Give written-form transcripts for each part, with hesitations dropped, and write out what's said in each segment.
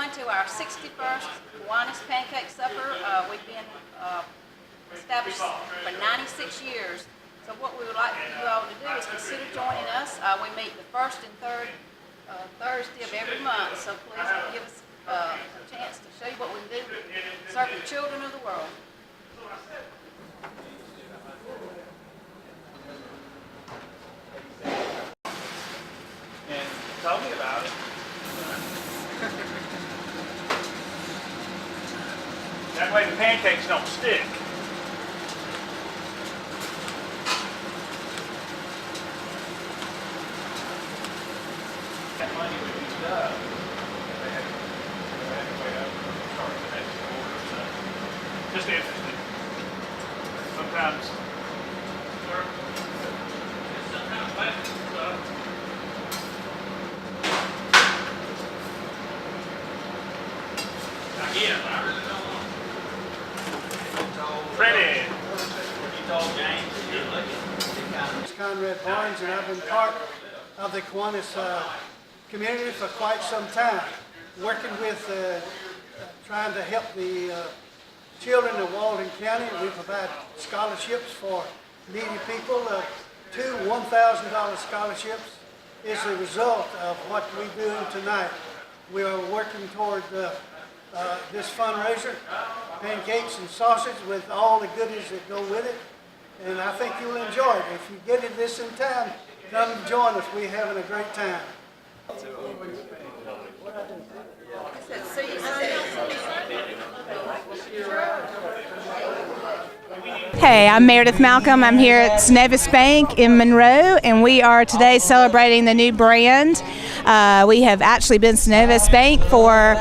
everyone to our 61st Kiwanis Pancake Supper. We've been established for 96 years. So what we would like for you all to do is consider joining us. We meet the first and third Thursday of every month. So please give us a chance to show you what we do to serve the children of the world. And tell me about it. That way the pancakes don't stick. That money would be done. They had to wait up and start the next order. So just interesting. Sometimes plastic stuff. Again, I really don't know. Freddie. You told James to get lucky. Conrad Barnes, and I've been part of the Kiwanis community for quite some time, working with trying to help the children of Walton County. We provide scholarships for needy people. Two $1,000 scholarships is the result of what we're doing tonight. We are working toward this fundraiser, pancakes and sausage with all the goodies that go with it, and I think you'll enjoy it. If you get it this in time, come join us. We're having a great time. Hey, I'm Meredith Malcolm. I'm here at Synovus Bank in Monroe, and we are today celebrating the new brand. We have actually been Synovus Bank for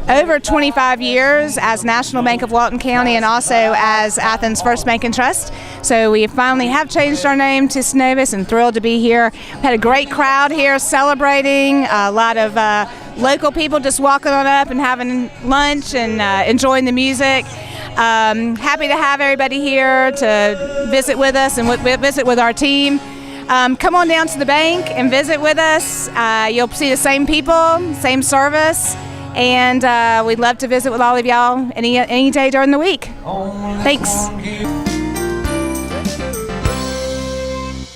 over 25 years as National Bank of Walton County and also as Athens First Bank and Trust. So we finally have changed our name to Synovus and thrilled to be here. We had a great crowd here celebrating, a lot of local people just walking on up and having lunch and enjoying the music. Happy to have everybody here to visit with us and visit with our team. Come on down to the bank and visit with us. You'll see the same people, same service, and we'd love to visit with all of y'all any day during the week. Thanks.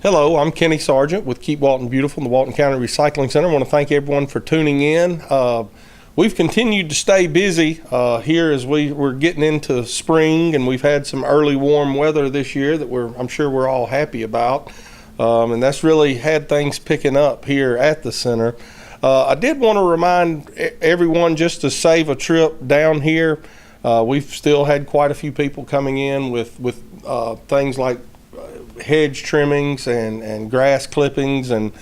Hello, I'm Kenny Sargent with Keep Walton Beautiful in the Walton County Recycling Center. I want to thank everyone for tuning in. We've continued to stay busy here as we're getting into spring, and we've had some early warm weather this year that I'm sure we're all happy about, and that's really had things picking up here at the center. I did want to remind everyone just to save a trip down here. We've still had quite a few people coming in with things like hedge trimmings and grass clippings and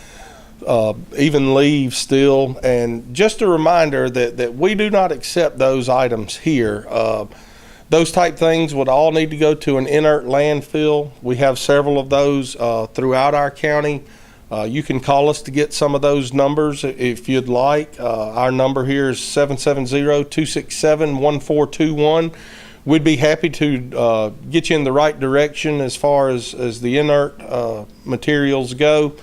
even leaves still. And just a reminder that we do not accept those items here. Those type things would all need to go to an inert landfill. We have several of those throughout our county. You can call us to get some of those numbers if you'd like. Our number here is 770-267-1421. We'd be happy to get you in the right direction as far as the inert materials go.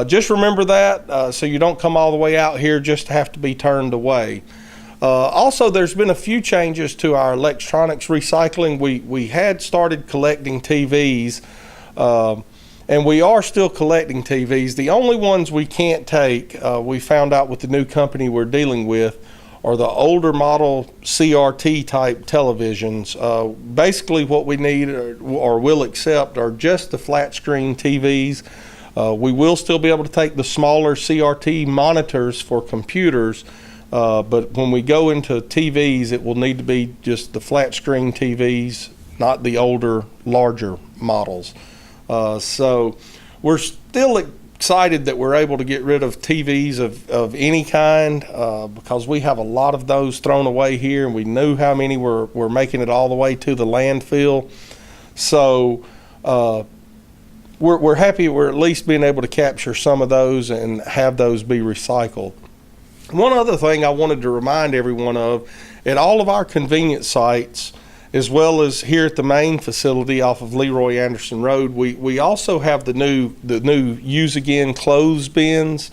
Just remember that so you don't come all the way out here just to have to be turned away. Also, there's been a few changes to our electronics recycling. We had started collecting TVs, and we are still collecting TVs. The only ones we can't take, we found out with the new company we're dealing with, are the older model CRT type televisions. Basically what we need or will accept are just the flat screen TVs. We will still be able to take the smaller CRT monitors for computers, but when we go into TVs, it will need to be just the flat screen TVs, not the older, larger models. So we're still excited that we're able to get rid of TVs of any kind because we have a lot of those thrown away here, and we knew how many were making it all the way to the landfill. So we're happy we're at least being able to capture some of those and have those be recycled. One other thing I wanted to remind everyone of, at all of our convenience sites, as well as here at the main facility off of Leroy Anderson Road, we also have the new use again clothes bins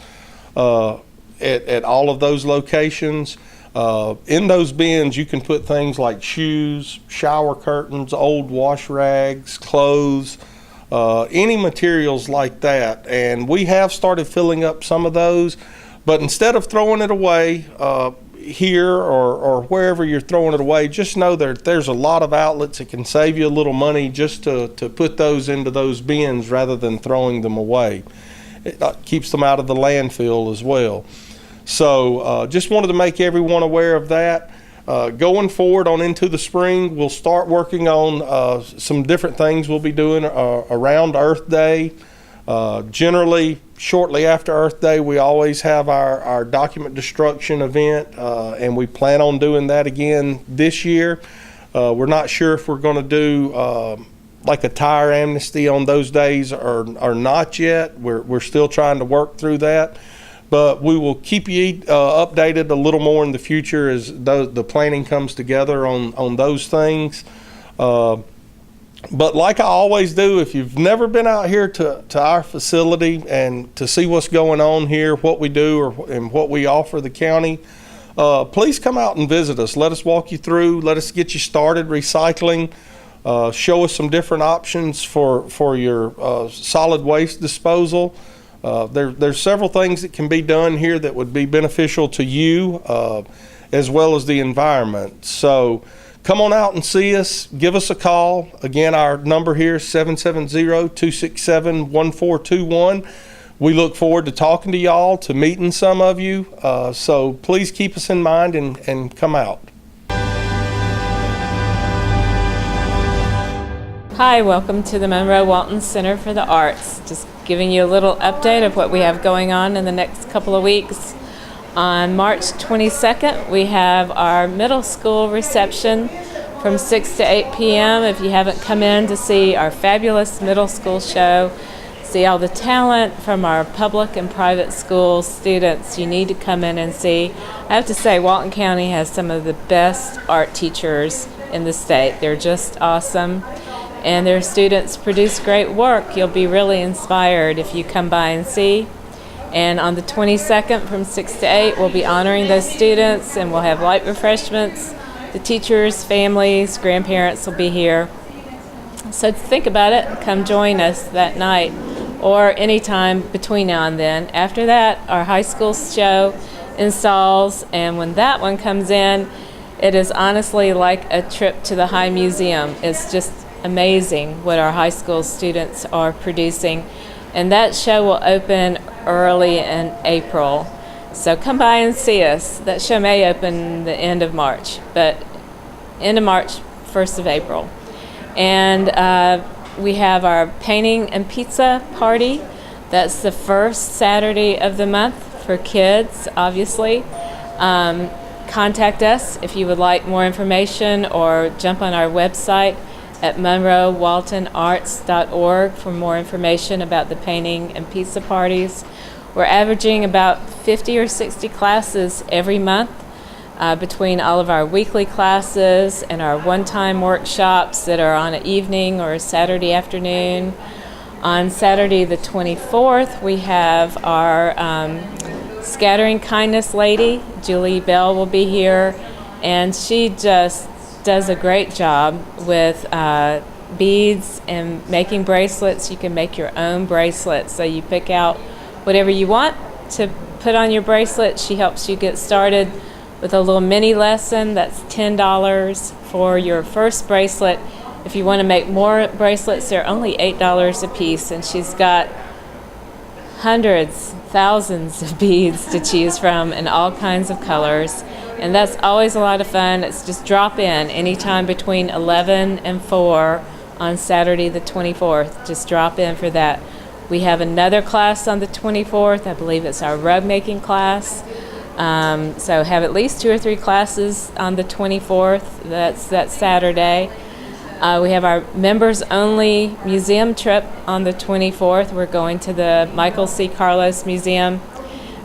at all of those locations. In those bins, you can put things like shoes, shower curtains, old wash rags, clothes, any materials like that. And we have started filling up some of those, but instead of throwing it away here or wherever you're throwing it away, just know there's a lot of outlets that can save you a little money just to put those into those bins rather than throwing them away. It keeps them out of the landfill as well. So just wanted to make everyone aware of that. Going forward on into the spring, we'll start working on some different things we'll be doing around Earth Day. Generally, shortly after Earth Day, we always have our document destruction event, and we plan on doing that again this year. We're not sure if we're going to do like a tire amnesty on those days or not yet. We're still trying to work through that. But we will keep you updated a little more in the future as the planning comes together on those things. But like I always do, if you've never been out here to our facility and to see what's going on here, what we do and what we offer the county, please come out and visit us. Let us walk you through. Let us get you started recycling. Show us some different options for your solid waste disposal. There's several things that can be done here that would be beneficial to you as well as the environment. So come on out and see us. Give us a call. Again, our number here is 770-267-1421. We look forward to talking to y'all, to meeting some of you. So please keep us in mind and come out. Hi, welcome to the Monroe Walton Center for the Arts. Just giving you a little update of what we have going on in the next couple of weeks. On March 22nd, we have our middle school reception from 6 to 8 p.m. If you haven't come in to see our fabulous middle school show, see all the talent from our public and private school students, you need to come in and see. I have to say, Walton County has some of the best art teachers in the state. They're just awesome. And their students produce great work. You'll be really inspired if you come by and see. And on the 22nd from 6 to 8, we'll be honoring those students, and we'll have light refreshments. The teachers, families, grandparents will be here. So think about it. Come join us that night or anytime between now and then. After that, our high school show installs, and when that one comes in, it is honestly like a trip to the High Museum. It's just amazing what our high school students are producing, and that show will open early in April, so come by and see us. That show may open the end of March, but end of March, 1st of April. And we have our painting and pizza party. That's the first Saturday of the month for kids, obviously. Contact us if you would like more information, or jump on our website at monroewaltonarts.org for more information about the painting and pizza parties. We're averaging about 50 or 60 classes every month between all of our weekly classes and our one-time workshops that are on an evening or a Saturday afternoon. On Saturday the 24th, we have our Scattering Kindness lady, Julie Bell, will be here, and she just does a great job with beads and making bracelets. You can make your own bracelets, so you pick out whatever you want to put on your bracelet. She helps you get started with a little mini lesson. That's $10 for your first bracelet. If you want to make more bracelets, they're only $8 a piece, and she's got hundreds, thousands of beads to choose from in all kinds of colors. And that's always a lot of fun. It's just drop in anytime between 11 and 4 on Saturday the 24th. Just drop in for that. We have another class on the 24th. I believe it's our rug making class. So have at least 2 or 3 classes on the 24th. That's that Saturday. We have our members only museum trip on the 24th. We're going to the Michael C. Carlos Museum.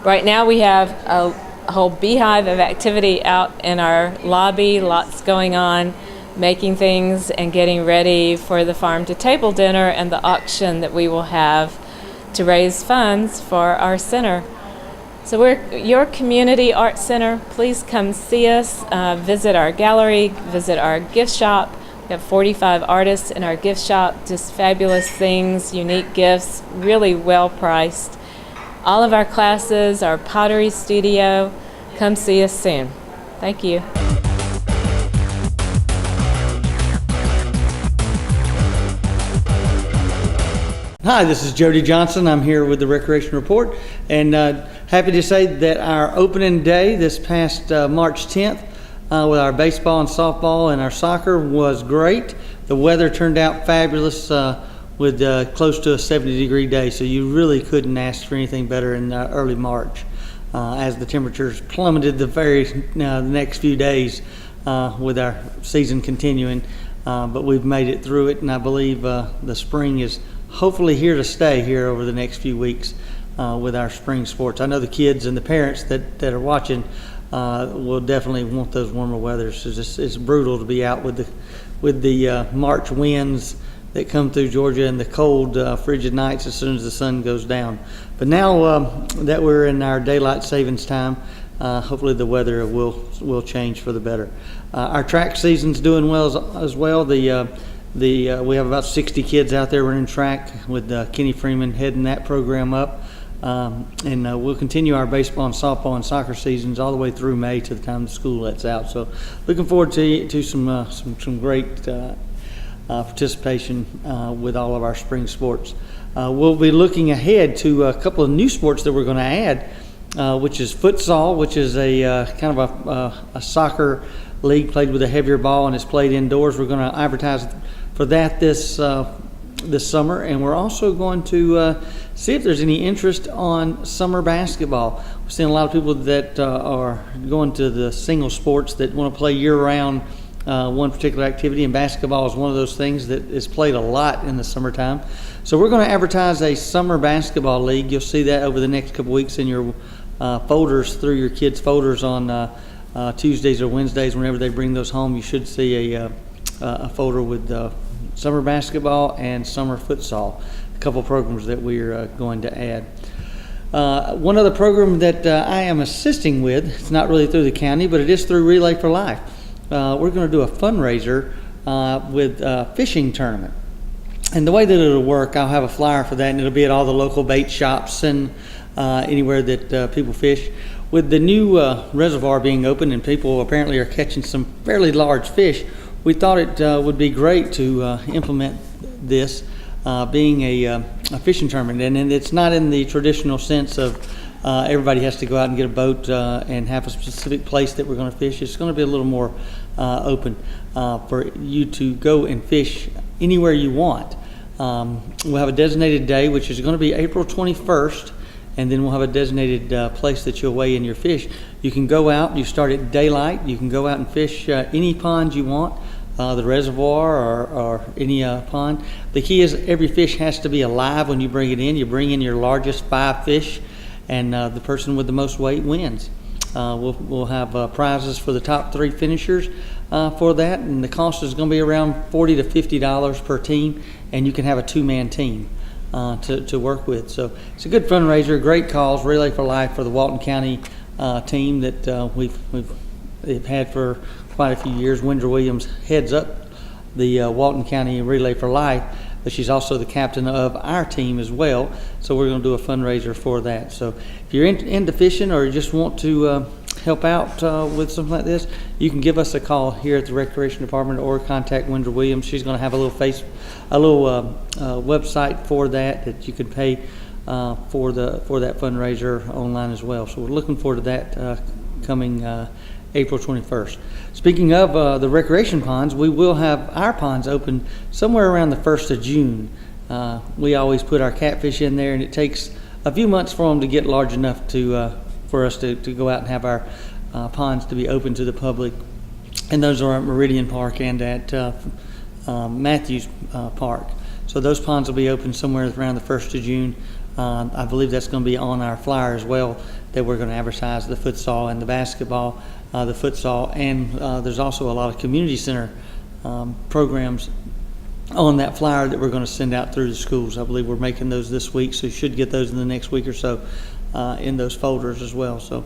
Right now we have a whole beehive of activity out in our lobby, lots going on, making things and getting ready for the farm to table dinner and the auction that we will have to raise funds for our center. So we're your community arts center. Please come see us, visit our gallery, visit our gift shop. We have 45 artists in our gift shop, just fabulous things, unique gifts, really well priced. All of our classes, our pottery studio. Come see us soon. Thank you. Hi, this is Jody Johnson. I'm here with the Recreation Report, and happy to say that our opening day this past March 10th with our baseball and softball and our soccer was great. The weather turned out fabulous with close to a 70-degree day, so you really couldn't ask for anything better in early March as the temperatures plummeted the next few days with our season continuing. But we've made it through it, and I believe the spring is hopefully here to stay here over the next few weeks with our spring sports. I know the kids and the parents that are watching will definitely want those warmer weathers. It's brutal to be out with the March winds that come through Georgia and the cold, frigid nights as soon as the sun goes down. But now that we're in our daylight savings time, hopefully the weather will change for the better. Our track season's doing well as well. We have about 60 kids out there running track with Kenny Freeman heading that program up. And we'll continue our baseball and softball and soccer seasons all the way through May to the time the school lets out. So looking forward to some great participation with all of our spring sports. We'll be looking ahead to a couple of new sports that we're going to add, which is futsal, which is a kind of a soccer league played with a heavier ball and it's played indoors. We're going to advertise for that this summer, and we're also going to see if there's any interest on summer basketball. We're seeing a lot of people that are going to the single sports that want to play year-round one particular activity, and basketball is one of those things that is played a lot in the summertime. So we're going to advertise a summer basketball league. You'll see that over the next couple weeks in your folders, through your kids' folders on Tuesdays or Wednesdays. Whenever they bring those home, you should see a folder with summer basketball and summer futsal, a couple programs that we're going to add. One other program that I am assisting with, it's not really through the county, but it is through Relay for Life. We're going to do a fundraiser with a fishing tournament. And the way that it'll work, I'll have a flyer for that, and it'll be at all the local bait shops and anywhere that people fish. With the new reservoir being open and people apparently are catching some fairly large fish, we thought it would be great to implement this being a fishing tournament. And it's not in the traditional sense of everybody has to go out and get a boat and have a specific place that we're going to fish. It's going to be a little more open for you to go and fish anywhere you want. We'll have a designated day, which is going to be April 21st. And then we'll have a designated place that you'll weigh in your fish. You can go out, you start at daylight, you can go out and fish any pond you want, the reservoir or any pond. The key is every fish has to be alive when you bring it in. You bring in your largest 5 fish, and the person with the most weight wins. We'll have prizes for the top 3 finishers for that, and the cost is going to be around $40 to $50 per team, and you can have a 2-man team to work with. So it's a good fundraiser, great cause, Relay for Life for the Walton County team that we've had for quite a few years. Wendra Williams heads up the Walton County Relay for Life, but she's also the captain of our team as well. So we're going to do a fundraiser for that. So if you're into fishing or you just want to help out with something like this, you can give us a call here at the Recreation Department or contact Wendra Williams. She's going to have a little website for that you can pay for that fundraiser online as well. So we're looking forward to that coming April 21st. Speaking of the recreation ponds, we will have our ponds open somewhere around the 1st of June. We always put our catfish in there, and it takes a few months for them to get large enough for us to go out and have our ponds to be open to the public. And those are at Meridian Park and at Matthews Park. So those ponds will be open somewhere around the 1st of June. I believe that's going to be on our flyer as well, that we're going to advertise the futsal and the basketball, the futsal, and there's also a lot of community center programs on that flyer that we're going to send out through the schools. I believe we're making those this week, so you should get those in the next week or so in those folders as well. So,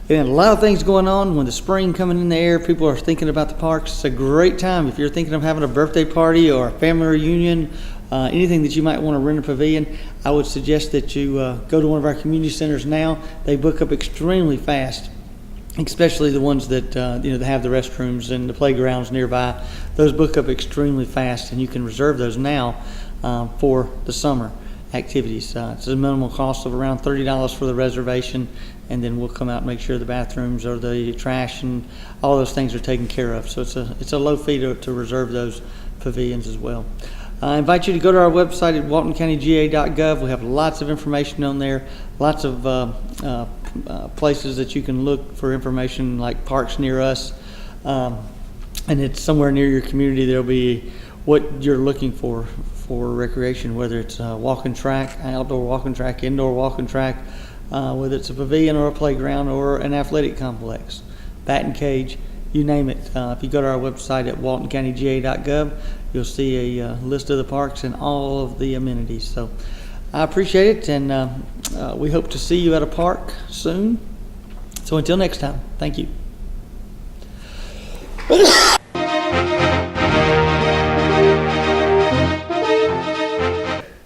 and a lot of things going on. When the spring coming in the air, people are thinking about the parks. It's a great time if you're thinking of having a birthday party or a family reunion, anything that you might want to rent a pavilion. I would suggest that you go to one of our community centers now. They book up extremely fast, especially the ones that that have the restrooms and the playgrounds nearby. Those book up extremely fast, and you can reserve those now for the summer activities. It's a minimal cost of around $30 for the reservation, and then we'll come out and make sure the bathrooms or the trash and all those things are taken care of. So it's a low fee to reserve those pavilions as well. I invite you to go to our website at waltoncountyga.gov. We have lots of information on there, lots of places that you can look for information like parks near us, and it's somewhere near your community. There'll be what you're looking for recreation, whether it's a walking track, outdoor walking track, indoor walking track, whether it's a pavilion or a playground or an athletic complex, batting cage, you name it. If you go to our website at waltoncountyga.gov, you'll see a list of the parks and all of the amenities. So I appreciate it, and we hope to see you at a park soon. So until next time, thank you.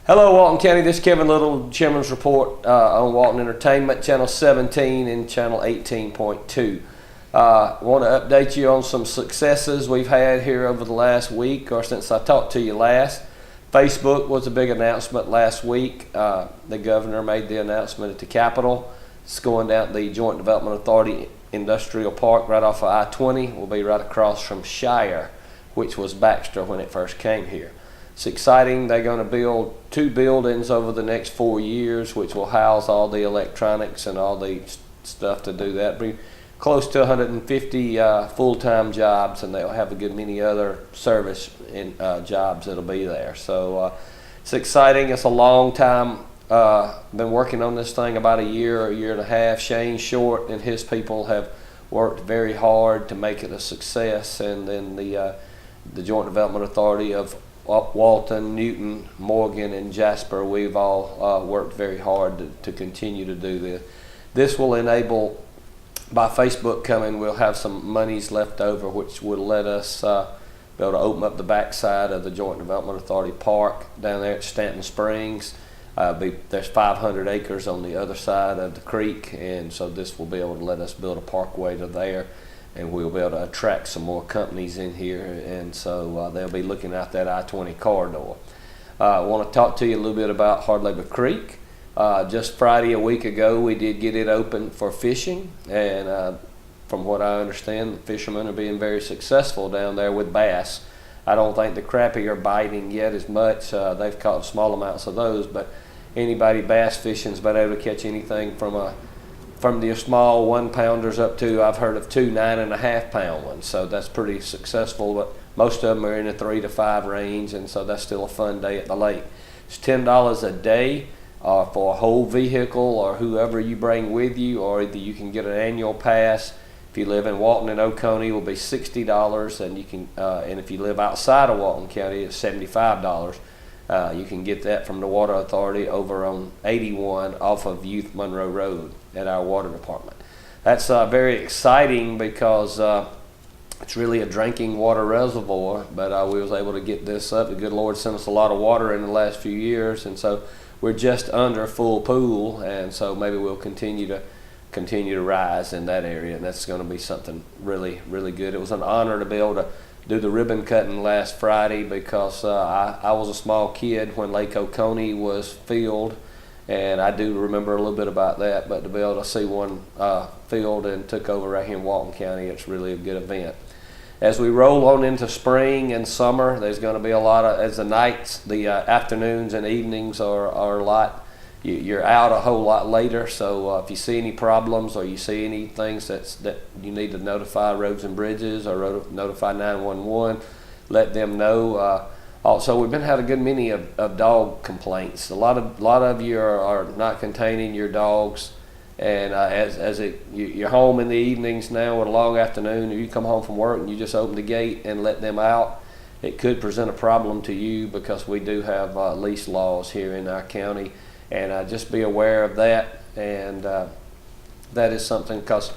Hello, Walton County. This is Kevin Little, Chairman's Report on Walton Entertainment, Channel 17 and Channel 18.2. I want to update you on some successes we've had here over the last week or since I talked to you last. Facebook was a big announcement last week. The governor made the announcement at the Capitol. It's going down the Joint Development Authority Industrial Park right off of I-20. Will be right across from Shire, which was Baxter when it first came here. It's exciting. They're going to build 2 buildings over the next 4 years, which will house all the electronics and all the stuff to do that. Be close to 150 full-time jobs, and they'll have a good many other service jobs that'll be there. So it's exciting. It's a long time. Been working on this thing about a year and a half. Shane Short and his people have worked very hard to make it a success, and then the Joint Development Authority of Walton, Newton, Morgan, and Jasper, we've all worked very hard to continue to do this. This will enable, by Facebook coming, we'll have some monies left over, which will let us be able to open up the backside of the Joint Development Authority Park down there at Stanton Springs. There's 500 acres on the other side of the creek, and so this will be able to let us build a parkway to there, and we'll be able to attract some more companies in here, and so they'll be looking out that I-20 corridor. I want to talk to you a little bit about Hard Labor Creek. Just Friday a week ago, we did get it open for fishing, and from what I understand, the fishermen are being very successful down there with bass. I don't think the crappie are biting yet as much. They've caught small amounts of those, but anybody bass fishing's been able to catch anything from the small 1-pounders up to, I've heard of 2 9.5-pound ones. So that's pretty successful, but most of them are in the 3 to 5 range, and so that's still a fun day at the lake. It's $10 a day for a whole vehicle or whoever you bring with you, or either you can get an annual pass. If you live in Walton and Oconee, it will be $60, and you can. And if you live outside of Walton County, it's $75. You can get that from the Water Authority over on 81 off of Youth Monroe Road at our water department. That's very exciting because it's really a drinking water reservoir, but we was able to get this up. The good Lord sent us a lot of water in the last few years, and so we're just under full pool, and so maybe we'll continue to rise in that area, and that's going to be something really, really good. It was an honor to be able to do the ribbon cutting last Friday because I was a small kid when Lake Oconee was filled, and I do remember a little bit about that, but to be able to see one filled and took over right here in Walton County, it's really a good event. As we roll on into spring and summer, there's going to be a lot of, as the nights, the afternoons and evenings are a lot, you're out a whole lot later, so if you see any problems or you see any things that you need to notify Roads and Bridges or notify 911, let them know. Also, we've been having a good many of dog complaints. A lot of you are not containing your dogs, and you're home in the evenings now with a long afternoon, or you come home from work and you just open the gate and let them out, it could present a problem to you because we do have leash laws here in our county. And just be aware of that. and that is something, because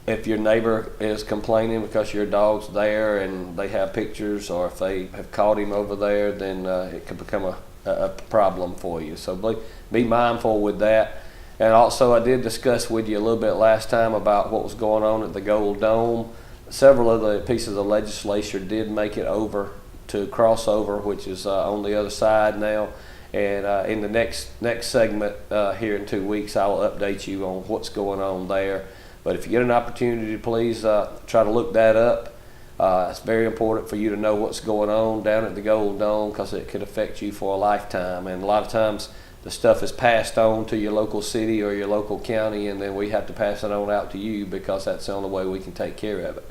if your neighbor is complaining because your dog's there and they have pictures, or if they have caught him over there, then it could become a problem for you. So be mindful with that. And also, I did discuss with you a little bit last time about what was going on at the Gold Dome. Several of the pieces of legislation did make it over to crossover, which is on the other side now. And in the next segment here in 2 weeks, I will update you on what's going on there. But if you get an opportunity, please try to look that up. It's very important for you to know what's going on down at the Gold Dome, because it could affect you for a lifetime. And a lot of times the stuff is passed on to your local city or your local county, and then we have to pass it on out to you, because that's the only way we can take care of it.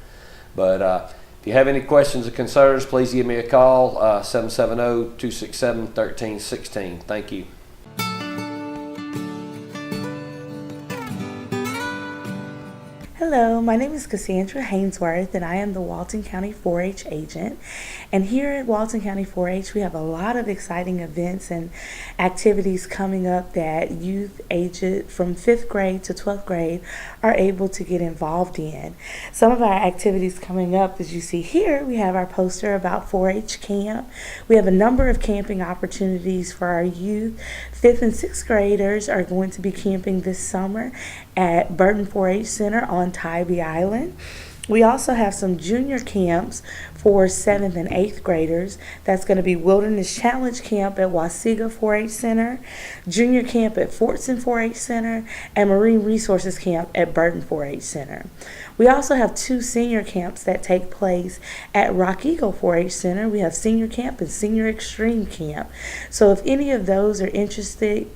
But if you have any questions or concerns, please give me a call, 770-267-1316. Thank you. Hello, my name is Cassandra Hainsworth, and I am the Walton County 4-H agent. And here at Walton County 4-H, we have a lot of exciting events and activities coming up that youth aged from 5th grade to 12th grade are able to get involved in. Some of our activities coming up, as you see here, we have our poster about 4-H camp. We have a number of camping opportunities for our youth. 5th and 6th graders are going to be camping this summer at Burton 4-H Center on Tybee Island. We also have some junior camps for 7th and 8th graders. That's going to be Wilderness Challenge Camp at Wasiga 4-H Center, Junior Camp at Fortson 4-H Center, and Marine Resources Camp at Burton 4-H Center. We also have 2 senior camps that take place at Rock Eagle 4-H Center. We have Senior Camp and Senior Extreme Camp. So if any of those are interesting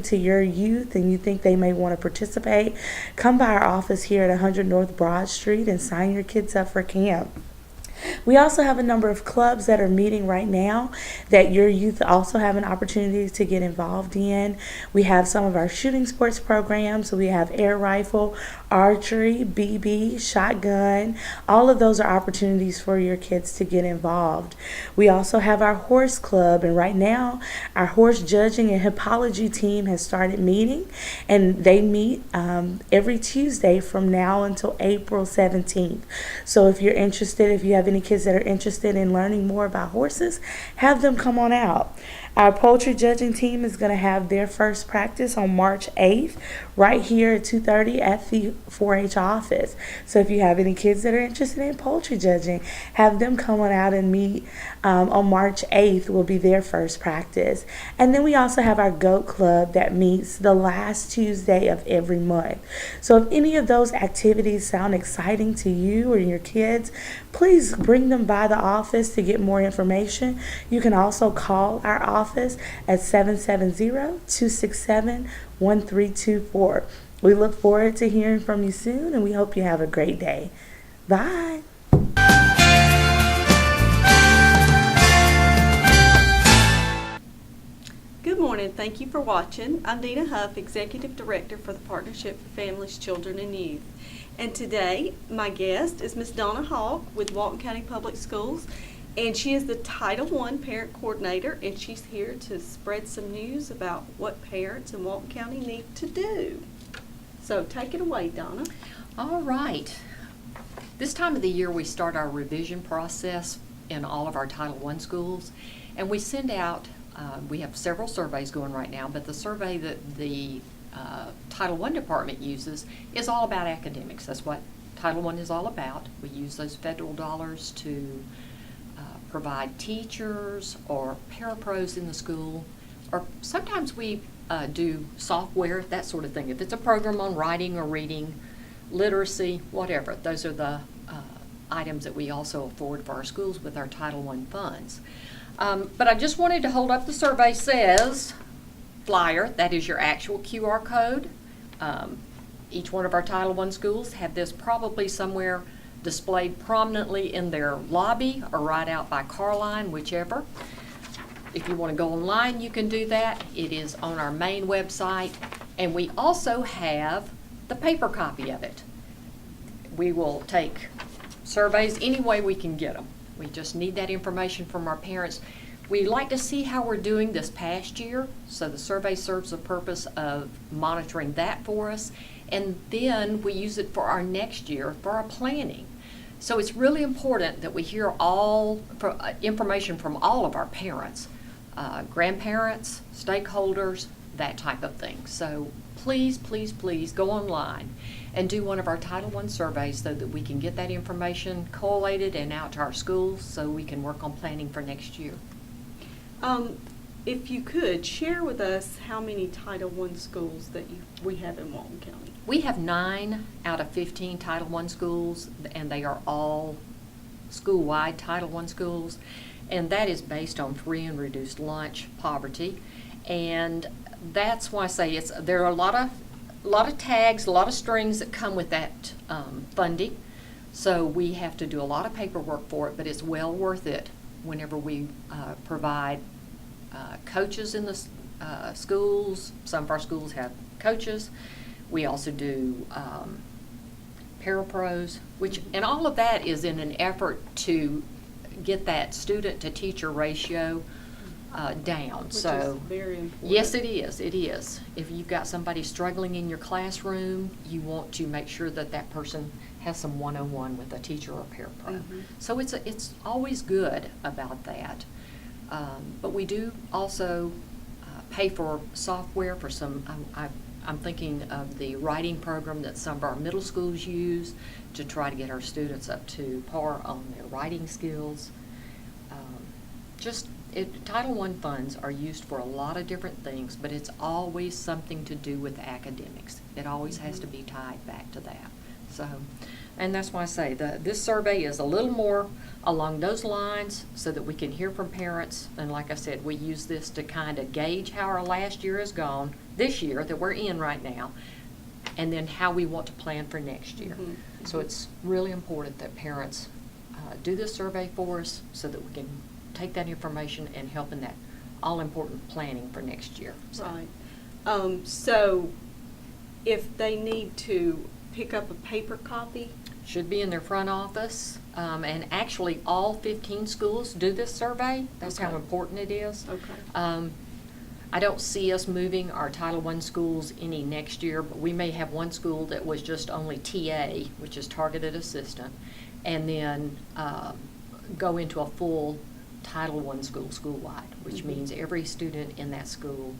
to your youth and you think they may want to participate, come by our office here at 100 North Broad Street and sign your kids up for camp. We also have a number of clubs that are meeting right now that your youth also have an opportunity to get involved in. We have some of our shooting sports programs. So we have air rifle, archery, BB, shotgun. All of those are opportunities for your kids to get involved. We also have our horse club, and right now our horse judging and hippology team has started meeting, and they meet every Tuesday from now until April 17th. So if you're interested, if you have any kids that are interested in learning more about horses, have them come on out. Our poultry judging team is going to have their first practice on March 8th right here at 2:30 at the 4-H office. So if you have any kids that are interested in poultry judging, have them come on out and meet on March 8th will be their first practice. And then we also have our goat club that meets the last Tuesday of every month. So if any of those activities sound exciting to you or your kids, please bring them by the office to get more information. You can also call our office at 770-267-1324. We look forward to hearing from you soon, and we hope you have a great day. Bye. Good morning. Thank you for watching. I'm Dina Huff, Executive Director for the Partnership for Families, Children, and Youth. And today, my guest is Ms. Donna Hawk with Walton County Public Schools, and she is the Title I Parent Coordinator, and she's here to spread some news about what parents in Walton County need to do. So take it away, Donna. All right. This time of the year, we start our revision process in all of our Title I schools, and we send out, we have several surveys going right now, but the survey that the Title I department uses is all about academics. That's what Title I is all about. We use those federal dollars to provide teachers or parapros in the school, or sometimes we do software, that sort of thing. If it's a program on writing or reading, literacy, whatever, those are the items that we also afford for our schools with our Title I funds. But I just wanted to hold up the survey. Says flyer, that is your actual QR code. Each one of our Title I schools have this probably somewhere displayed prominently in their lobby or right out by car line, whichever. If you want to go online, you can do that. It is on our main website, and we also have the paper copy of it. We will take surveys any way we can get them. We just need that information from our parents. We like to see how we're doing this past year, so the survey serves the purpose of monitoring that for us, and then we use it for our next year for our planning. So it's really important that we hear information from all of our parents, grandparents, stakeholders, that type of thing. So please, please, please go online and do one of our Title I surveys so that we can get that information collated and out to our schools so we can work on planning for next year. If you could, share with us how many Title I schools that we have in Walton County. We have 9 out of 15 Title I schools, and they are all school-wide Title I schools, and that is based on free and reduced lunch poverty. And that's why I say there are a lot of tags, a lot of strings that come with that funding. So we have to do a lot of paperwork for it, but it's well worth it whenever we provide coaches in the schools. Some of our schools have coaches. We also do parapros, and all of that is in an effort to get that student to teacher ratio down. Which so is very important. Yes, it is. It is. If you've got somebody struggling in your classroom, you want to make sure that that person has some one-on-one with a teacher or parapro. Mm-hmm. So it's always good about that. But we do also pay for software for some. I'm thinking of the writing program that some of our middle schools use to try to get our students up to par on their writing skills. Title I funds are used for a lot of different things, but it's always something to do with academics. It always has to be tied back to that. So, and that's why I say this survey is a little more along those lines so that we can hear from parents. And like I said, we use this to kind of gauge how our last year has gone, this year that we're in right now, and then how we want to plan for next year. Mm-hmm. So it's really important that parents do this survey for us so that we can take that information and help in that all-important planning for next year. So. Right. So if they need to pick up a paper copy? Should be in their front office. And actually, all 15 schools do this survey. That's Okay. how important it is. Okay. I don't see us moving our Title I schools any next year, but we may have one school that was just only TA, which is targeted assistant, and then go into a full Title I school school-wide, which Mm-hmm. means every student in that school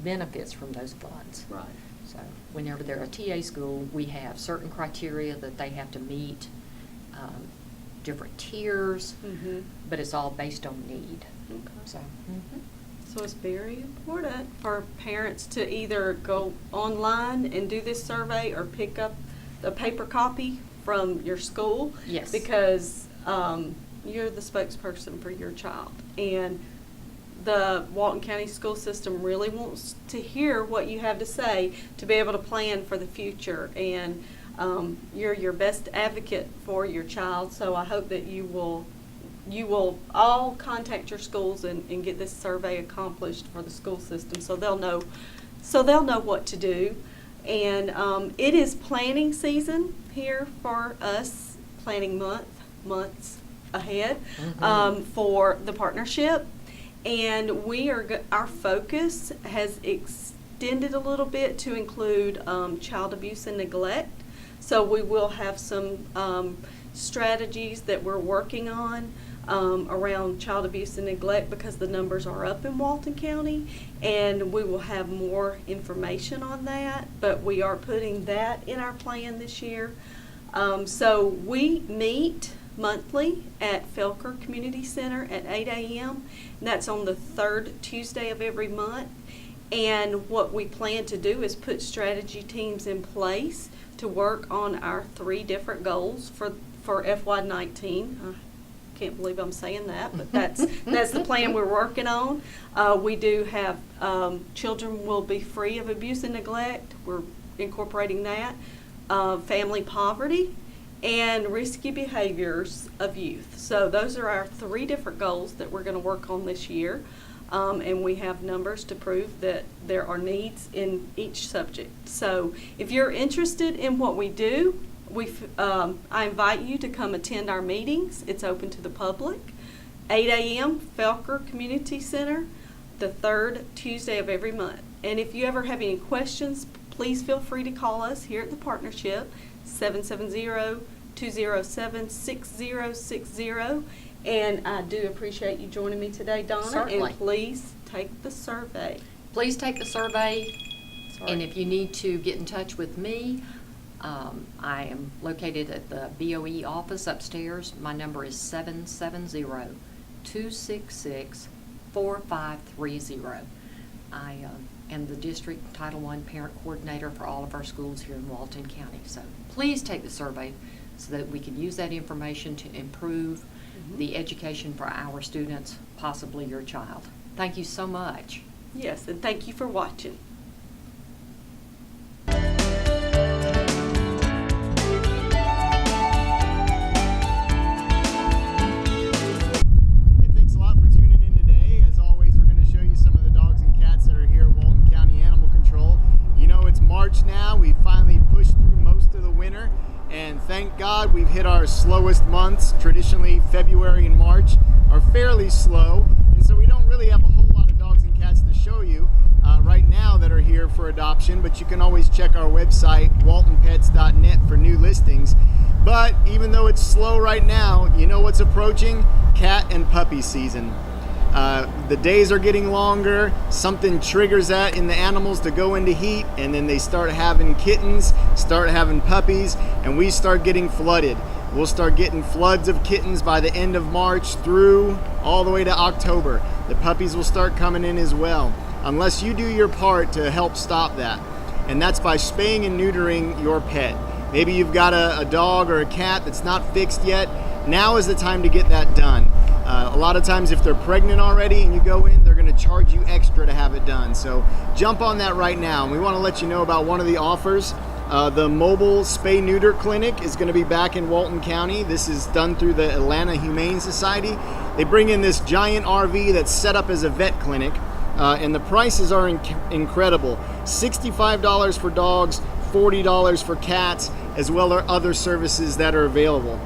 benefits from those funds. Right. So whenever they're a TA school, we have certain criteria that they have to meet, different tiers, Mm-hmm. but it's all based on need. Okay. So, So it's very important for parents to either go online and do this survey or pick up the paper copy from your school. Yes. Because you're the spokesperson for your child. And the Walton County school system really wants to hear what you have to say to be able to plan for the future. And you're your best advocate for your child. So I hope that you will all contact your schools and get this survey accomplished for the school system so they'll know what to do. And it is planning season here for us, planning months ahead for the partnership. And our focus has extended a little bit to include child abuse and neglect. So we will have some strategies that we're working on around child abuse and neglect because the numbers are up in Walton County, and we will have more information on that, but we are putting that in our plan this year. So we meet monthly at Felker Community Center at 8 a.m. and that's on the third Tuesday of every month. And what we plan to do is put strategy teams in place to work on our 3 different goals for FY19. I can't believe I'm saying that, but that's the plan we're working on. We do have children will be free of abuse and neglect. We're incorporating that. Family poverty and risky behaviors of youth. So those are our 3 different goals that we're going to work on this year. And we have numbers to prove that there are needs in each subject. So if you're interested in what we do, I invite you to come attend our meetings. It's open to the public. 8 a.m., Felker Community Center, the third Tuesday of every month. And if you ever have any questions, please feel free to call us here at the partnership, 770-207-6060. And I do appreciate you joining me today, Donna. Certainly. And please take the survey. Please take the survey, Sorry. and if you need to get in touch with me, I am located at the BOE office upstairs. My number is 770-266-4530. I am the district Title I parent coordinator for all of our schools here in Walton County. So please take the survey so that we can use that information to improve the education for our students, possibly your child. Thank you so much. Yes, and thank you for watching. Hey, thanks a lot for tuning in today. As always, we're going to show you some of the dogs and cats that are here at Walton County Animal Control. You know, it's March now. We finally pushed through most of the winter, and thank God we've hit our slowest months. Traditionally, February and March are fairly slow, and so we don't really have a whole lot of dogs and cats to show you right now that are here for adoption, but you can always check our website, waltonpets.net, for new listings. But even though it's slow right now, you know what's approaching? Cat and puppy season. The days are getting longer, something triggers that in the animals to go into heat, and then they start having kittens, start having puppies, and we start getting flooded. We'll start getting floods of kittens by the end of March through all the way to October. The puppies will start coming in as well, unless you do your part to help stop that. And that's by spaying and neutering your pet. Maybe you've got a dog or a cat that's not fixed yet. Now is the time to get that done. A lot of times if they're pregnant already and you go in, they're going to charge you extra to have it done. So jump on that right now. And we want to let you know about one of the offers. The mobile spay-neuter clinic is going to be back in Walton County. This is done through the Atlanta Humane Society. They bring in this giant RV that's set up as a vet clinic, and the prices are incredible. $65 for dogs, $40 for cats, as well as other services that are available.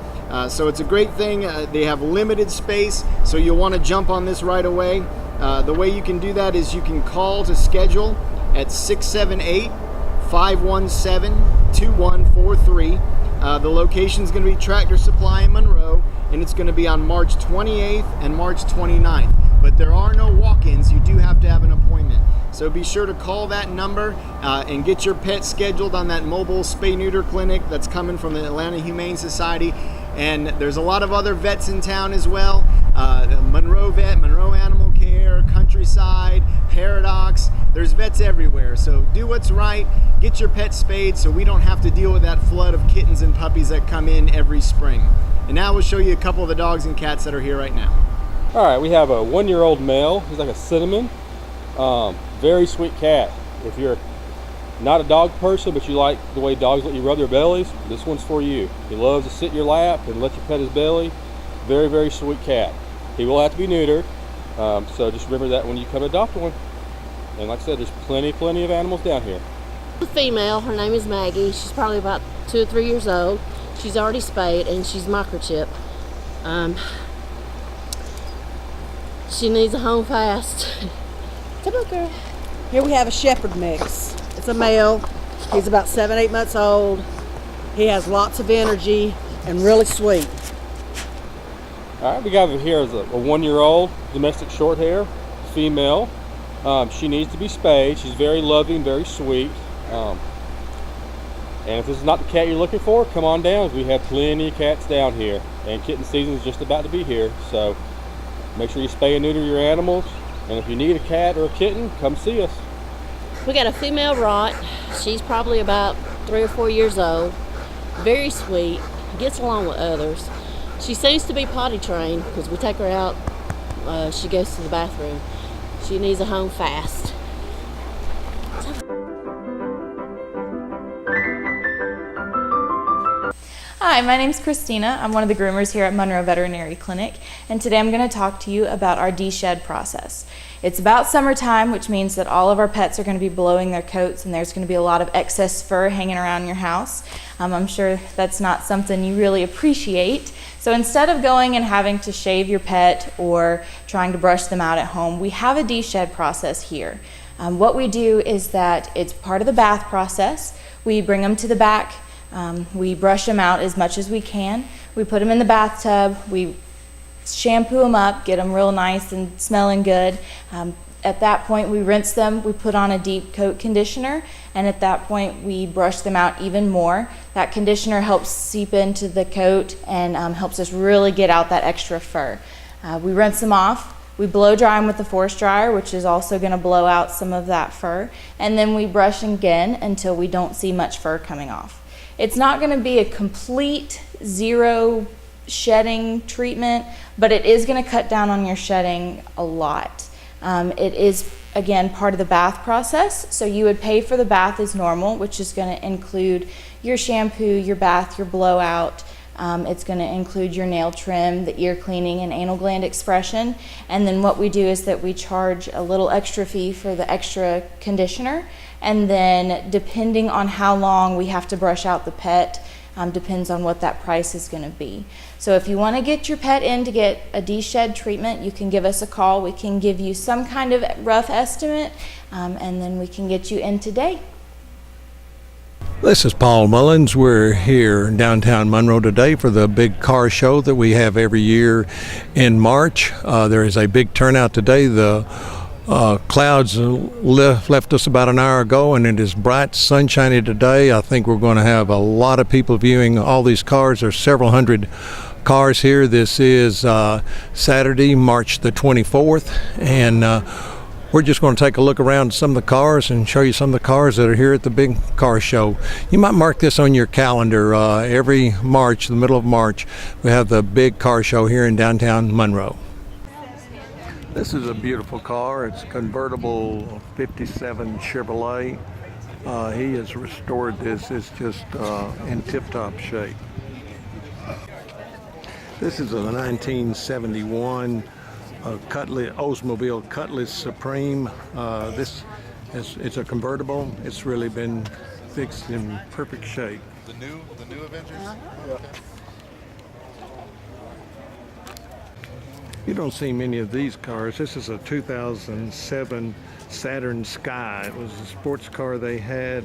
So it's a great thing. They have limited space, so you'll want to jump on this right away. The way you can do that is you can call to schedule at 678-517-2143. The location is going to be Tractor Supply in Monroe, and it's going to be on March 28th and March 29th. But there are no walk-ins. You do have to have an appointment. So be sure to call that number and get your pet scheduled on that mobile spay-neuter clinic that's coming from the Atlanta Humane Society. And there's a lot of other vets in town as well. Monroe Vet, Monroe Animal Care, Countryside, Paradox. There's vets everywhere. So do what's right. Get your pet spayed so we don't have to deal with that flood of kittens and puppies that come in every spring. And now we'll show you a couple of the dogs and cats that are here right now. All right, we have a 1-year-old male. He's like a cinnamon. Very sweet cat. If you're not a dog person, but you like the way dogs let you rub their bellies, this one's for you. He loves to sit in your lap and let you pet his belly. Very, very sweet cat. He will have to be neutered, so just remember that when you come adopt one. And like I said, there's plenty of animals down here. The female, her name is Maggie. She's probably about 2 or 3 years old. She's already spayed and she's microchipped. She needs a home fast. Come on, girl. Here we have a shepherd mix. It's a male. He's about 7-8 months old. He has lots of energy and really sweet. All right, we got over here is a 1-year-old domestic short hair female. She needs to be spayed. She's very loving, very sweet. And if this is not the cat you're looking for, come on down. We have plenty of cats down here, and kitten season is just about to be here. So make sure you spay and neuter your animals. And if you need a cat or a kitten, come see us. We got a female rot. She's probably about 3 or 4 years old. Very sweet. Gets along with others. She seems to be potty trained because we take her out. She goes to the bathroom. She needs a home fast. Hi, my name's Christina. I'm one of the groomers here at Monroe Veterinary Clinic, and today I'm going to talk to you about our de-shed process. It's about summertime, which means that all of our pets are going to be blowing their coats and there's going to be a lot of excess fur hanging around your house. I'm sure that's not something you really appreciate. So instead of going and having to shave your pet or trying to brush them out at home, we have a de-shed process here. What we do is that it's part of the bath process. We bring them to the back, we brush them out as much as we can. We put them in the bathtub, we shampoo them up, get them real nice and smelling good. At that point, we rinse them, we put on a deep coat conditioner, and at that point, we brush them out even more. That conditioner helps seep into the coat and helps us really get out that extra fur. We rinse them off, we blow dry them with the force dryer, which is also going to blow out some of that fur, and then we brush again until we don't see much fur coming off. It's not going to be a complete zero shedding treatment, but it is going to cut down on your shedding a lot. It is, again, part of the bath process, so you would pay for the bath as normal, which is going to include your shampoo, your bath, your blowout. It's going to include your nail trim, the ear cleaning, and anal gland expression. And then what we do is that we charge a little extra fee for the extra conditioner, and then depending on how long we have to brush out the pet, depends on what that price is going to be. So if you want to get your pet in to get a de-shed treatment, you can give us a call. We can give you some kind of rough estimate, and then we can get you in today. This is Paul Mullins. We're here in downtown Monroe today for the big car show that we have every year in March. There is a big turnout today. The clouds left us about an hour ago, and it is bright, sunshiny today. I think we're going to have a lot of people viewing all these cars. There's several hundred cars here. This is Saturday, March the 24th, and we're just going to take a look around some of the cars and show you some of the cars that are here at the big car show. You might mark this on your calendar. Every March, the middle of March, we have the big car show here in downtown Monroe. This is a beautiful car. It's a convertible 57 Chevrolet. He has restored this. It's just in tip-top shape. This is a 1971 Oldsmobile Cutlass Supreme. It's a convertible. It's really been fixed in perfect shape. The new Avengers? Yeah. You don't see many of these cars. This is a 2007 Saturn Sky. It was a sports car they had.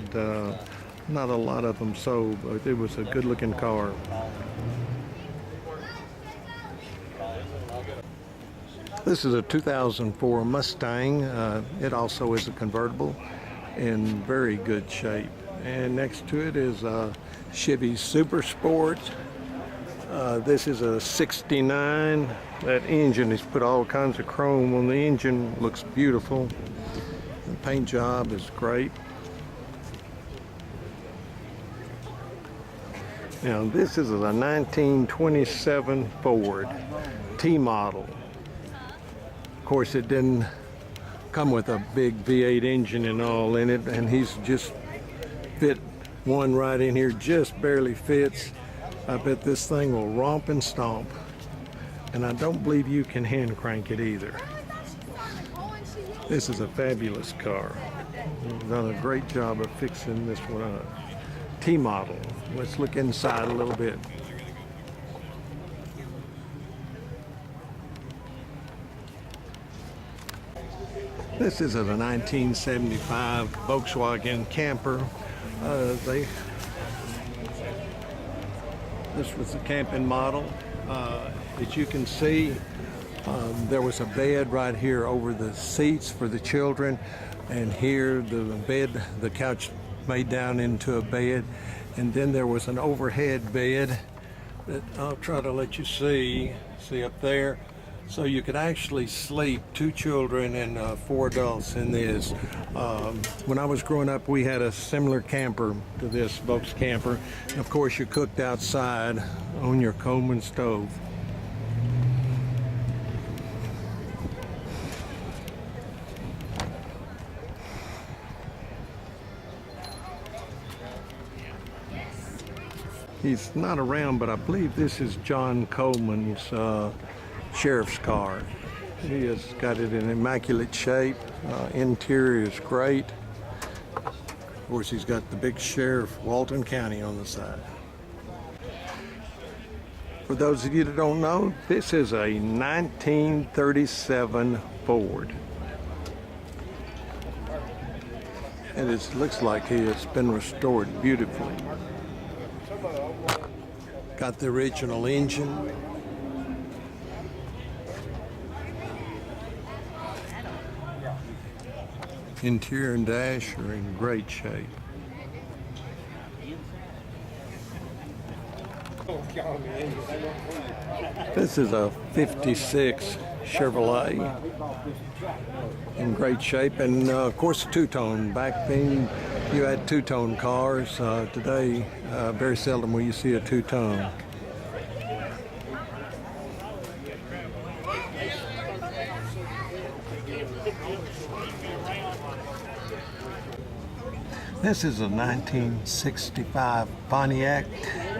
Not a lot of them sold, but it was a good-looking car. This is a 2004 Mustang. It also is a convertible in very good shape. And next to it is a Chevy Super Sport. This is a 69. That engine, he's put all kinds of chrome on the engine. Looks beautiful. The paint job is great. Now this is a 1927 Ford T model. Of course, it didn't come with a big V8 engine and all in it, and he's just fit one right in here, just barely fits. I bet this thing will romp and stomp. And I don't believe you can hand crank it either. This is a fabulous car. We've done a great job of fixing this one up. T model. Let's look inside a little bit. This is a 1975 Volkswagen camper. This was the camping model. As you can see, there was a bed right here over the seats for the children, and here the couch made down into a bed, and then there was an overhead bed that I'll try to let you see up there. So you could actually sleep, 2 children and 4 adults in this. When I was growing up, we had a similar camper to this Volks camper. And of course, you cooked outside on your Coleman stove. He's not around, but I believe this is John Coleman's sheriff's car. He has got it in immaculate shape. Interior is great. Of course, he's got the big sheriff, Walton County, on the side. For those of you that don't know, this is a 1937 Ford. And it looks like it's been restored beautifully. Got the original engine. Interior and dash are in great shape. This is a 56 Chevrolet in great shape, and of course two-tone. Back then you had two-tone cars. Today very seldom will you see a two-tone. This is a 1965 Pontiac,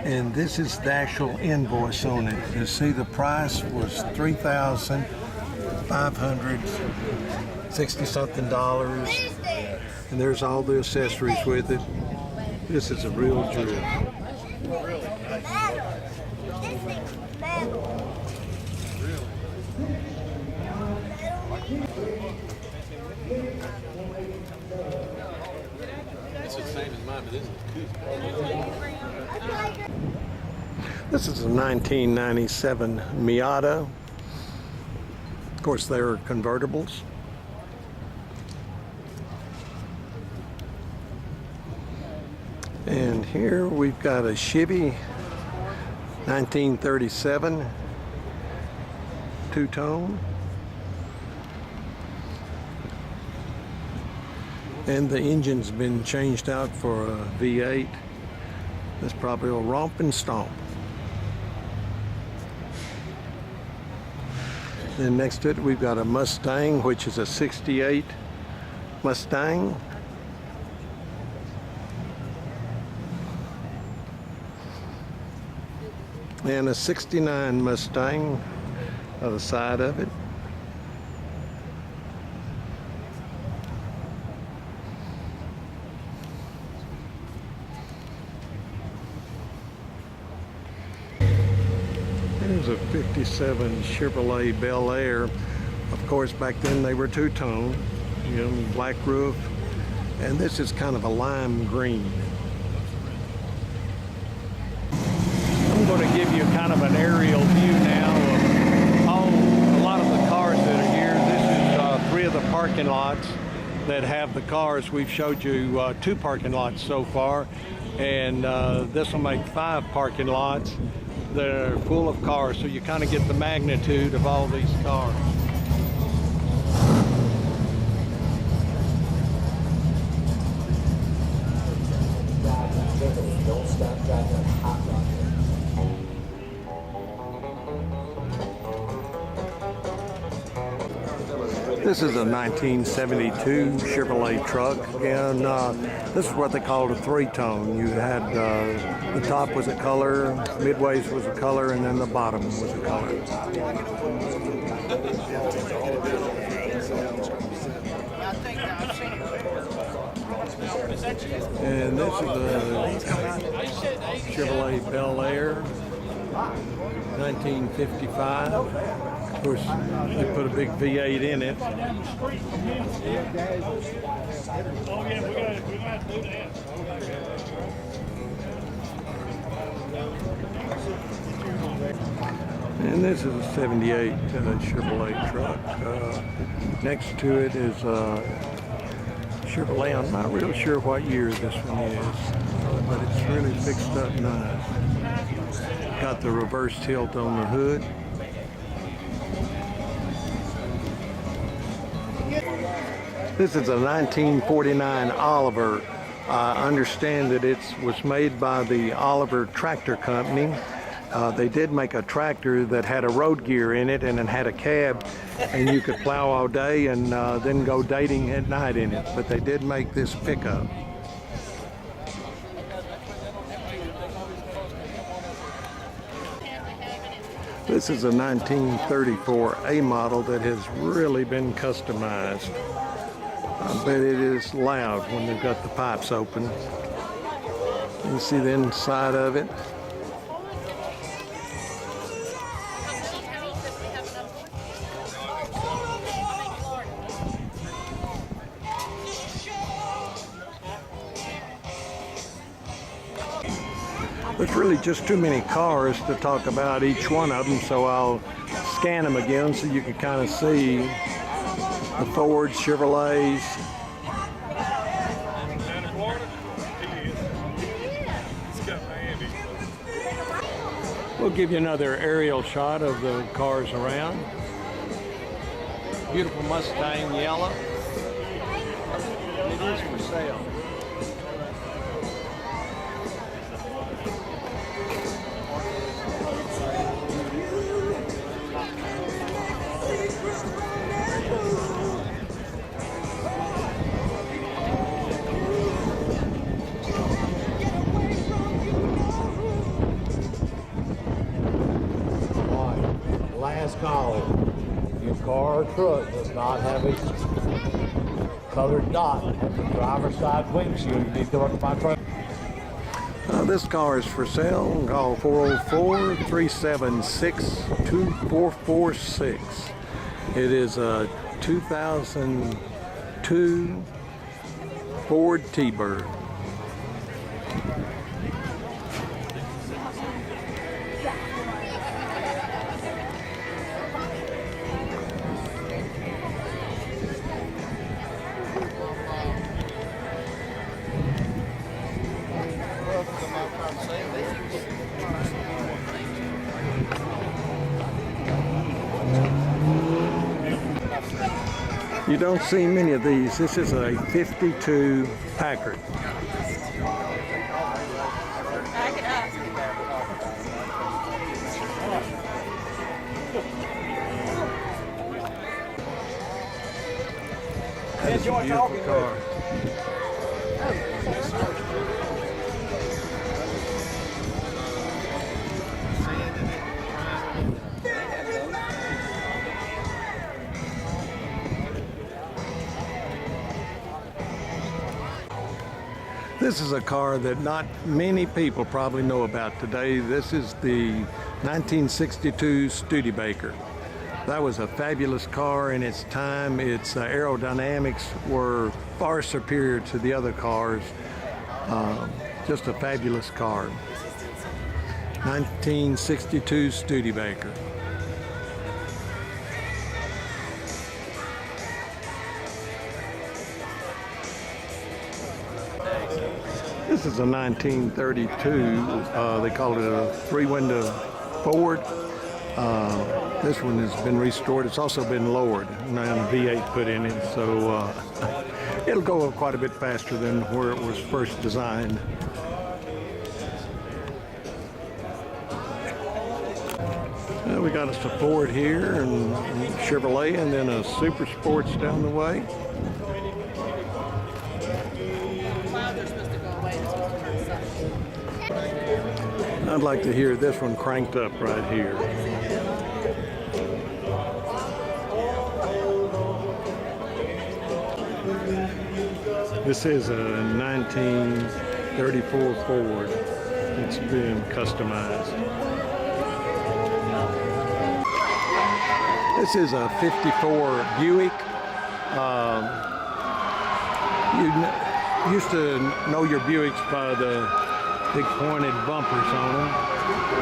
and this is the actual invoice on it. You see the price was $3,560 something, and there's all the accessories with it. This is a real jewel. This is a 1997 Miata. Of course, they're convertibles. And here we've got a Chevy 1937 two-tone. And the engine's been changed out for a V8. That's probably a romp and stomp. Then next to it we've got a Mustang, which is a 68 Mustang. And a 69 Mustang on the side of it. Here's a 57 Chevrolet Bel Air. Of course, back then they were two-tone, you know, black roof. And this is kind of a lime green. I'm going to give you kind of an aerial view now of a lot of the cars that are here. This is 3 of the parking lots that have the cars. We've showed you 2 parking lots so far, and this will make 5 parking lots that are full of cars, so you kind of get the magnitude of all these cars. This is a 1972 Chevrolet truck, and this is what they called a 3-tone. You had the top was a color, midways was a color, and then the bottom was a color. And this is a Chevrolet Bel Air, 1955. Of course, they put a big V8 in it. And this is a 78 Chevrolet truck. Next to it is Chevrolet. I'm not real sure what year this one is, but it's really fixed up nice. Got the reverse tilt on the hood. This is a 1949 Oliver. I understand that it was made by the Oliver Tractor Company. They did make a tractor that had a road gear in it and it had a cab, and you could plow all day and then go dating at night in it. But they did make this pickup. This is a 1934 A model that has really been customized. But it is loud when they've got the pipes open. You see the inside of it. There's really just too many cars to talk about each one of them, so I'll scan them again so you can kind of see the Fords, Chevrolets. We'll give you another aerial shot of the cars around. Beautiful Mustang yellow. It is for sale. Last call. Your car or truck does not have a colored dot at the driver's side windshield. You need to go up to my truck. This car is for sale. Call 404-376-2446. It is a 2002 Ford T-Bird. You don't see many of these. This is a 52 Packard. Back it up. That's a beautiful car. This is a car that not many people probably know about today. This is the 1962 Studebaker. That was a fabulous car in its time. Its aerodynamics were far superior to the other cars. Just a fabulous car. 1962 Studebaker. This is a 1932, they called it a three-window Ford. This one has been restored. It's also been lowered, now V8 put in it, so it'll go quite a bit faster than where it was first designed. We got us a Ford here and Chevrolet, and then a Super Sports down the way. I'd like to hear this one cranked up right here. This is a 1934 Ford. It's been customized. This is a 54 Buick. You used to know your Buicks by the big pointed bumpers on them,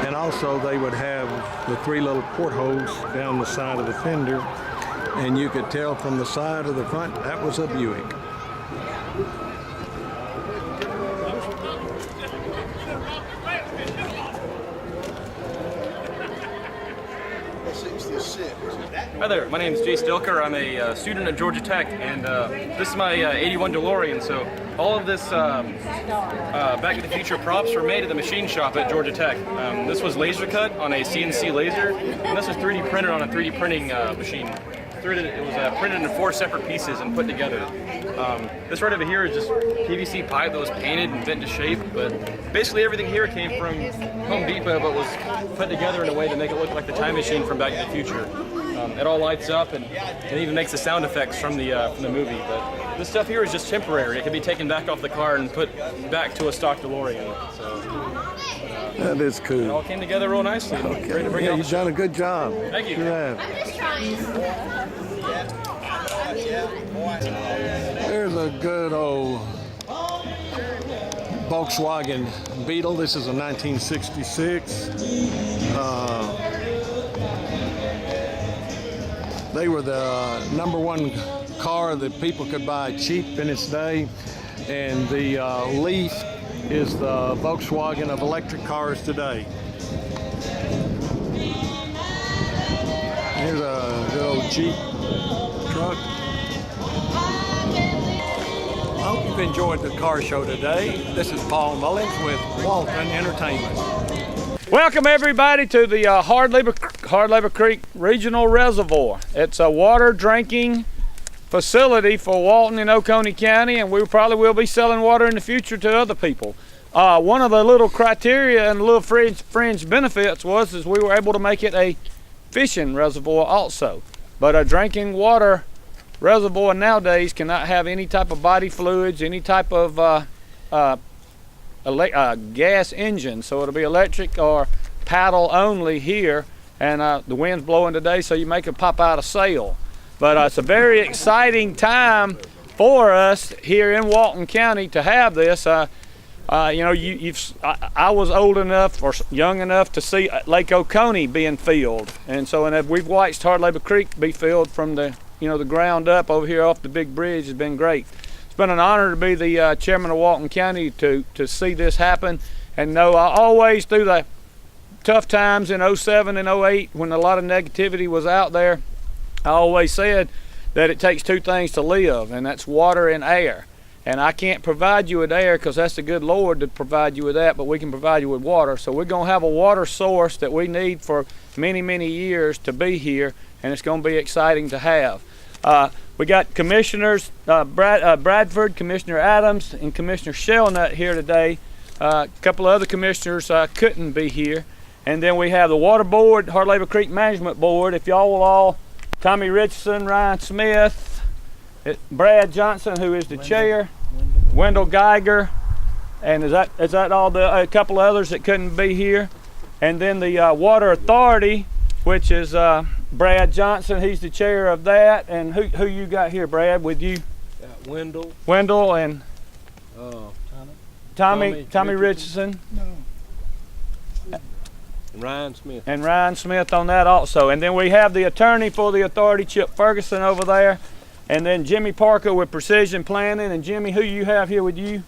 and also they would have the three little portholes down the side of the fender, and you could tell from the side of the front that was a Buick. Hi there, my name is Jay Stilker. I'm a student at Georgia Tech, and this is my 81 DeLorean. So all of this Back to the Future props were made at the machine shop at Georgia Tech. This was laser cut on a CNC laser, and this was 3D printed on a 3D printing machine. It was printed in 4 separate pieces and put together. This right over here is just PVC pipe that was painted and bent to shape, but basically everything here came from Home Depot, but was put together in a way to make it look like the time machine from Back to the Future. It all lights up, and it even makes the sound effects from the movie. But this stuff here is just temporary. It can be taken back off the car and put back to a stock DeLorean. So that is cool. It all came together real nicely. Okay. Great to bring Yeah, it you've done a good job. Thank you. Sure have. There's a good old Volkswagen Beetle. This is a 1966. They were the #1 car that people could buy cheap in its day, and the Leaf is the Volkswagen of electric cars today. Here's a good old Jeep truck. I hope you've enjoyed the car show today. This is Paul Mullins with Walton Entertainment. Welcome everybody to the Hard Labor Creek Regional Reservoir. It's a water drinking facility for Walton and Oconee County, and we probably will be selling water in the future to other people. One of the little criteria and little fringe benefits is we were able to make it a fishing reservoir also. But a drinking water reservoir nowadays cannot have any type of body fluids, any type of gas engine, so it'll be electric or paddle only here, and the wind's blowing today, so you make it pop out a sail. But it's a very exciting time for us here in Walton County to have this. You know, I was old enough or young enough to see Lake Oconee being filled, and we've watched Hard Labor Creek be filled from the ground up over here off the big bridge. Has been great. It's been an honor to be the chairman of Walton County to see this happen, and know I always, through the tough times in 07 and 08 when a lot of negativity was out there, I always said that it takes two things to live, and that's water and air. And I can't provide you with air because that's the good Lord to provide you with that, but we can provide you with water. So we're going to have a water source that we need for many, many years to be here, and it's going to be exciting to have. We got Commissioners Bradford, Commissioner Adams, and Commissioner Shellnut here today. A couple of other commissioners couldn't be here. And then we have the Water Board, Hard Labor Creek Management Board. If y'all will all, Tommy Richardson, Ryan Smith, Brad Johnson, who is the chair, Wendell Geiger, and is that all a couple of others that couldn't be here. And then the Water Authority, which is Brad Johnson, he's the chair of that. And who you got here, Brad, with you? Wendell. Wendell and Tommy Richardson. No. Ryan Smith. And Ryan Smith on that also. And then we have the attorney for the authority, Chip Ferguson, over there. And then Jimmy Parker with Precision Planning. And Jimmy, who you have here with you?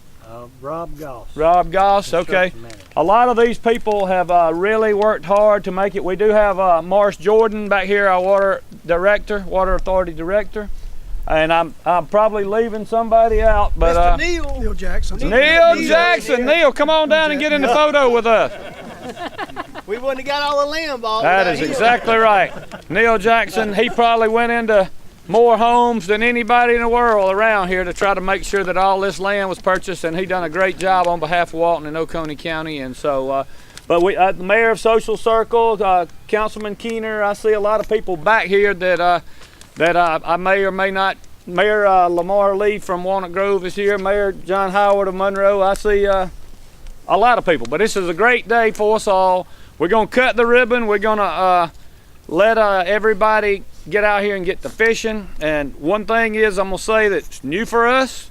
Rob Goss. Rob Goss, okay. A lot of these people have really worked hard to make it. We do have Morris Jordan back here, our water authority director. And I'm probably leaving somebody out, but Mr. Neil Jackson. Neil Jackson. Neil, come on down and get in the photo with us. We wouldn't have got all the land balls. That is exactly right. Neil Jackson, he probably went into more homes than anybody in the world around here to try to make sure that all this land was purchased, and he done a great job on behalf of Walton and Oconee County. And so, but we, the mayor of Social Circle, Councilman Keener, I see a lot of people back here that I may or may not. Mayor Lamar Lee from Walnut Grove is here. Mayor John Howard of Monroe. I see a lot of people, but this is a great day for us all. We're gonna cut the ribbon. We're gonna let everybody get out here and get to fishing. And one thing is, I'm gonna say that's new for us,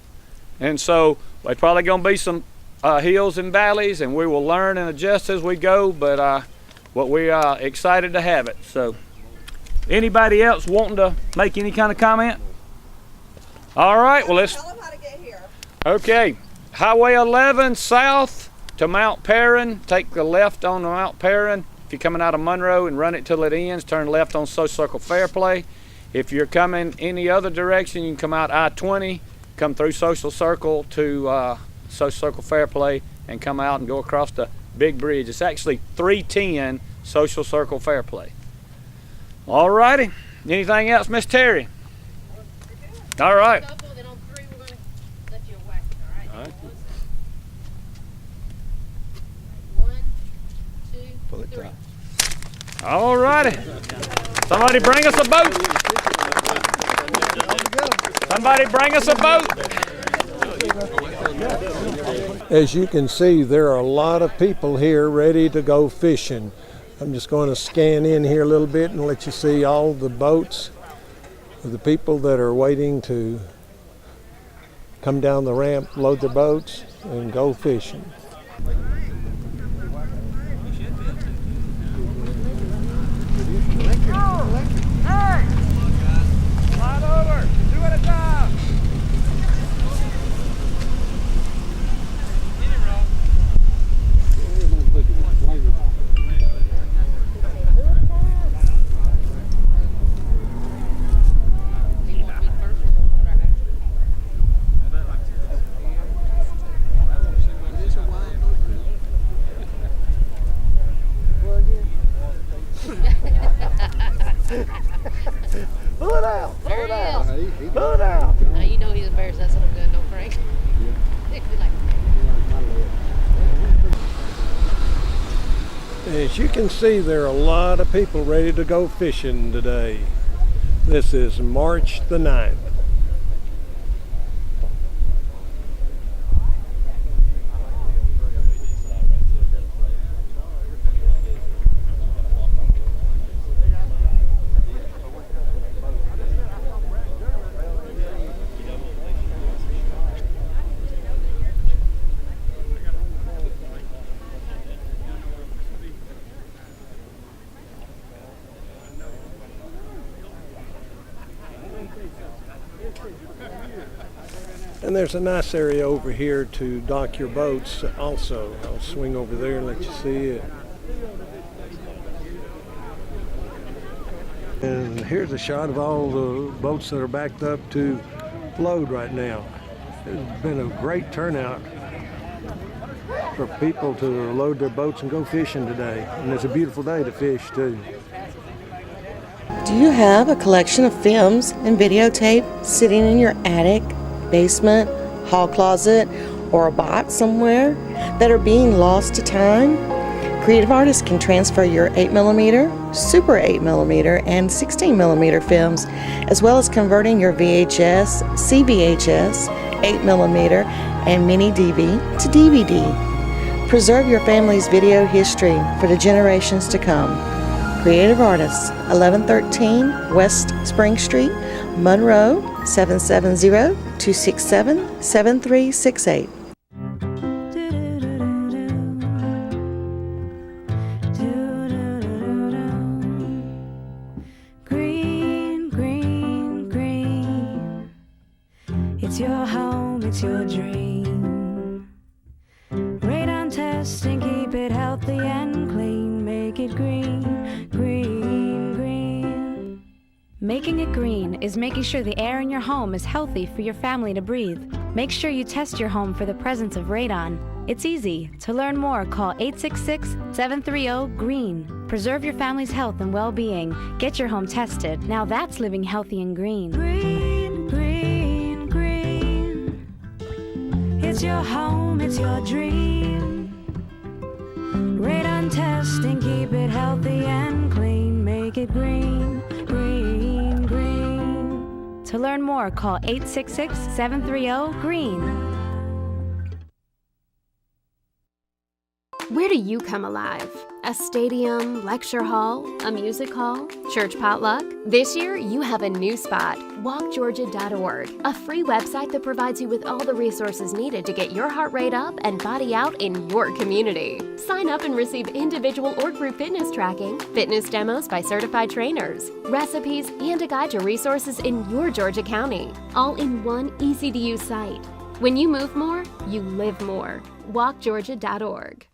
and so there's probably gonna be some hills and valleys, and we will learn and adjust as we go. But we are excited to have it. So, anybody else wanting to make any kind of comment? All right. Well, let's. Tell them how to get here. Okay, Highway 11 south to Mount Perrin. Take the left on Mount Perrin. If you're coming out of Monroe, and run it till it ends, turn left on Social Circle Fairplay. If you're coming any other direction, you can come out I-20, come through Social Circle to Social Circle Fairplay, and come out and go across the big bridge. It's actually 310 Social Circle Fairplay. All righty. Anything else, Miss Terry? All right. All righty. Somebody bring us a boat. Somebody bring us a boat. As you can see, there are a lot of people here ready to go fishing. I'm just going to scan in here a little bit and let you see all the boats of the people that are waiting to come down the ramp, load their boats. and go fishing. Hey! Slide over. 2 at a time. Pull it out. There he is. Pull it out. Now you know he's embarrassed. That's what I'm going, no Frank. As you can see, there are a lot of people ready to go fishing today. This is March the 9th. And there's a nice area over here to dock your boats also. I'll swing over there and let you see it. And here's a shot of all the boats that are backed up to load right now. It's been a great turnout for people to load their boats and go fishing today. And it's a beautiful day to fish too. Do you have a collection of films and videotape sitting in your attic, basement, hall closet, or a box somewhere that are being lost to time? Creative artists can transfer your 8mm, Super 8mm, and 16mm films, as well as converting your VHS, CVHS, 8mm, and mini DV to DVD. Preserve your family's video history for the generations to come. Creative Artists, 1113 West Spring Street, Monroe, 770-267-7368. Green, green, green. It's your home, it's your dream. Radon test and keep it healthy and clean. Make it green, green, green. Making it green is making sure the air in your home is healthy for your family to breathe. Make sure you test your home for the presence of radon. It's easy. To learn more, call 866-730-GREEN. Preserve your family's health and well-being. Get your home tested. Now that's living healthy and green. Green, green, green. It's your home, it's your dream. Radon test and keep it healthy and clean. Make it green, green, green. To learn more, call 866-730-GREEN. Where do you come alive? A stadium, lecture hall, a music hall, church potluck? This year, you have a new spot, walkgeorgia.org, a free website that provides you with all the resources needed to get your heart rate up and body out in your community. Sign up and receive individual or group fitness tracking, fitness demos by certified trainers, recipes, and a guide to resources in your Georgia County, all in one easy-to-use site. When you move more, you live more. walkgeorgia.org.